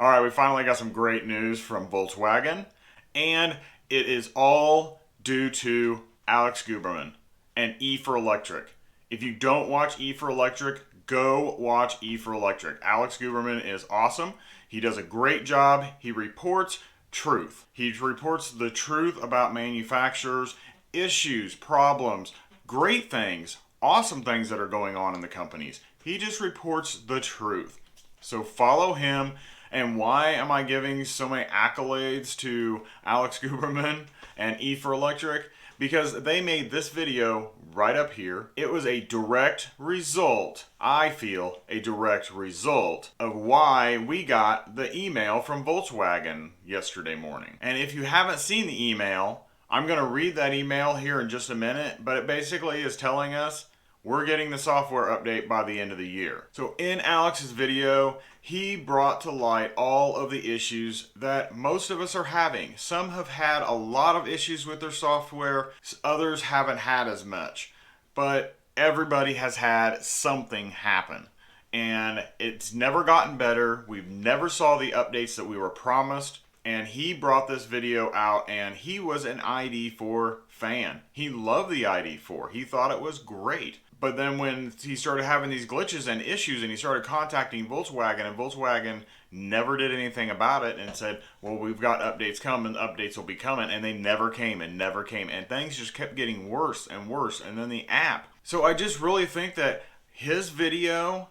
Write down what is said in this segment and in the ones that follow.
All right, we finally got some great news from Volkswagen, and it is all due to Alex Guberman and E4 Electric. If you don't watch E4 Electric, go watch E4 Electric. Alex Guberman is awesome. He does a great job. He reports truth. He reports the truth about manufacturers, issues, problems, great things, awesome things that are going on in the companies. He just reports the truth. So follow him. And why am I giving so many accolades to Alex Guberman and E4 Electric? Because they made this video right up here. It was a direct result, I feel, a direct result of why we got the email from Volkswagen yesterday morning. And if you haven't seen the email, I'm going to read that email here in just a minute, but it basically is telling us we're getting the software update by the end of the year. So in Alex's video, he brought to light all of the issues that most of us are having. Some have had a lot of issues with their software, others haven't had as much. But everybody has had something happen. And it's never gotten better. We've never saw the updates that we were promised. And he brought this video out, and he was an ID4 fan. He loved the ID4. He thought it was great. But then when he started having these glitches and issues and he started contacting Volkswagen, and Volkswagen never did anything about it and said, well, we've got updates coming, updates will be coming, and they never came and never came. And things just kept getting worse and worse. And then the app. So I just really think that his video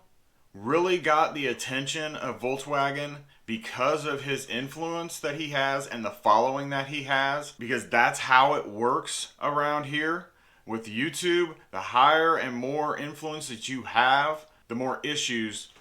really got the attention of Volkswagen because of his influence that he has and the following that he has, because that's how it works around here. With YouTube, the higher and more influence that you have, the more issues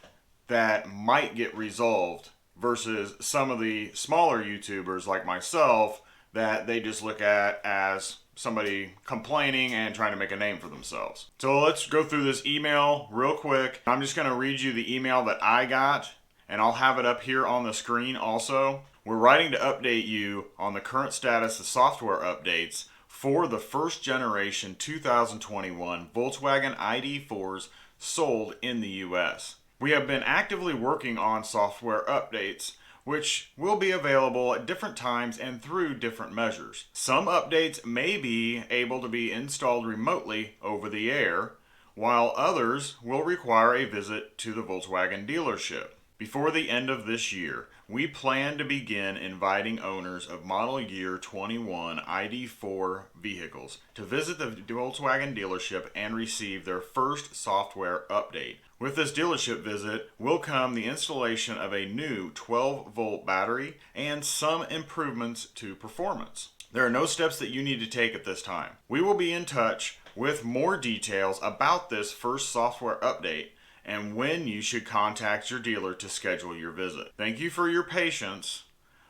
that might get resolved versus some of the smaller YouTubers like myself that they just look at as somebody complaining and trying to make a name for themselves. So let's go through this email real quick. I'm just going to read you the email that I got, and I'll have it up here on the screen also. We're writing to update you on the current status of software updates for the first generation 2021 Volkswagen ID4s sold in the US. We have been actively working on software updates, which will be available at different times and through different measures. Some updates may be able to be installed remotely over the air, while others will require a visit to the Volkswagen dealership. Before the end of this year, we plan to begin inviting owners of model year 21 ID4 vehicles to visit the Volkswagen dealership and receive their first software update. With this dealership visit will come the installation of a new 12-volt battery and some improvements to performance. There are no steps that you need to take at this time. We will be in touch with more details about this first software update and when you should contact your dealer to schedule your visit. Thank you for your patience.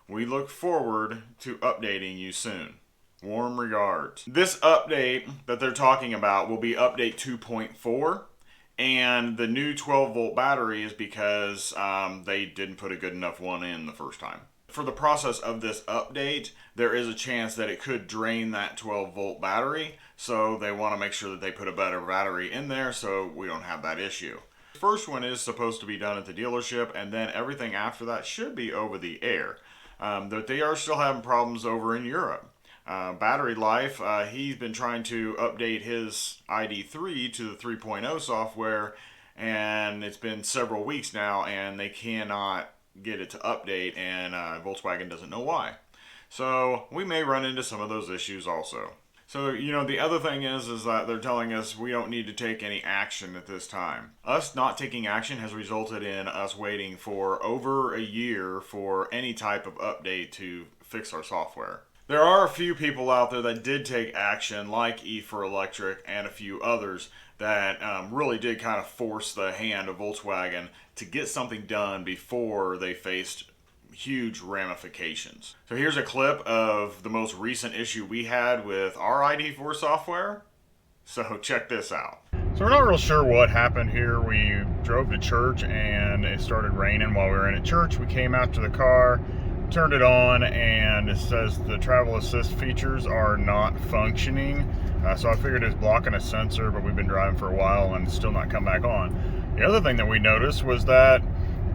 We look forward to updating you soon. Warm regards. This update that they're talking about will be update 2.4, and the new 12-volt battery is because they didn't put a good enough one in the first time. For the process of this update, there is a chance that it could drain that 12-volt battery, so they want to make sure that they put a better battery in there so we don't have that issue. First one is supposed to be done at the dealership, and then everything after that should be over the air. But they are still having problems over in Europe. Battery life, he's been trying to update his ID3 to the 3.0 software, and it's been several weeks now, and they cannot get it to update, and Volkswagen doesn't know why. So we may run into some of those issues also. So, the other thing is that they're telling us we don't need to take any action at this time. Us not taking action has resulted in us waiting for over a year for any type of update to fix our software. There are a few people out there that did take action, like E4 Electric and a few others, that really did kind of force the hand of Volkswagen to get something done before they faced huge ramifications. So here's a clip of the most recent issue we had with our ID4 software. So check this out. So we're not real sure what happened here. We drove to church and it started raining while we were in at church. We came out to the car, turned it on, and it says the travel assist features are not functioning. So I figured it's blocking a sensor, but we've been driving for a while and it's still not come back on. The other thing that we noticed was that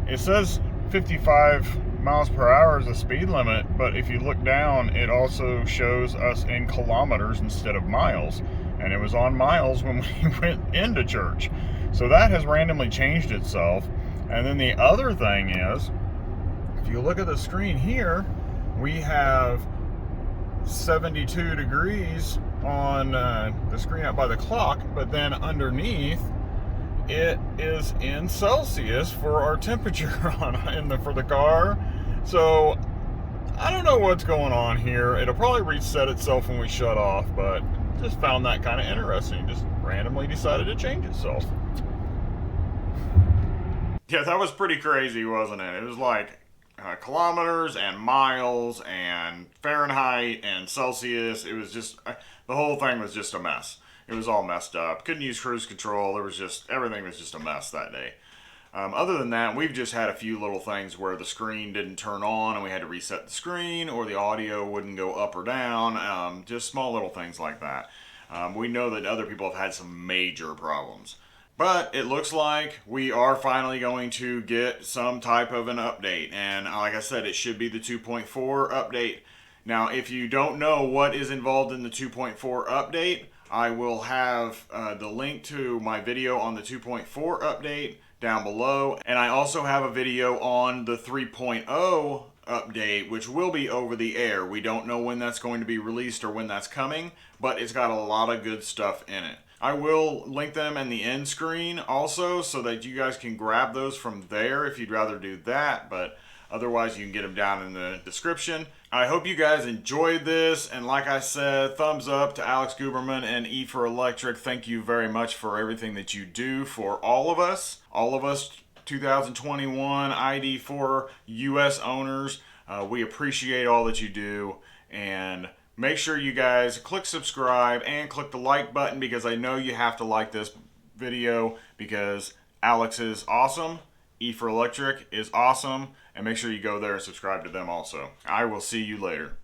it says 55 miles per hour is the speed limit, but if you look down, it also shows us in kilometers instead of miles. And it was on miles when we went into church. So that has randomly changed itself. And then the other thing is, if you look at the screen here, we have 72 degrees on the screen out by the clock, but then underneath it is in Celsius for our temperature for the car. So I don't know what's going on here. It'll probably reset itself when we shut off, but just found that kind of interesting. Just randomly decided to change itself. Yeah, that was pretty crazy, wasn't it? It was like kilometers and miles and Fahrenheit and Celsius. It was just, the whole thing was just a mess. It was all messed up. Couldn't use cruise control. There was just, everything was just a mess that day. Other than that, we've just had a few little things where the screen didn't turn on and we had to reset the screen, or the audio wouldn't go up or down. Just small little things like that. We know that other people have had some major problems. But it looks like we are finally going to get some type of an update. And like I said, it should be the 2.4 update. Now, if you don't know what is involved in the 2.4 update, I will have the link to my video on the 2.4 update down below. And I also have a video on the 3.0 update, which will be over the air. We don't know when that's going to be released or when that's coming, but it's got a lot of good stuff in it. I will link them in the end screen also, so that you guys can grab those from there if you'd rather do that, but otherwise you can get them down in the description. I hope you guys enjoyed this, and like I said, thumbs up to Alex Guberman and Id.4 Electric. Thank you very much for everything that you do for all of us 2021 ID4 US owners. We appreciate all that you do, and make sure you guys click subscribe and click the like button, because I know you have to like this video because Alex is awesome, Id.4 Electric is awesome, and make sure you go there and subscribe to them also. I will see you later.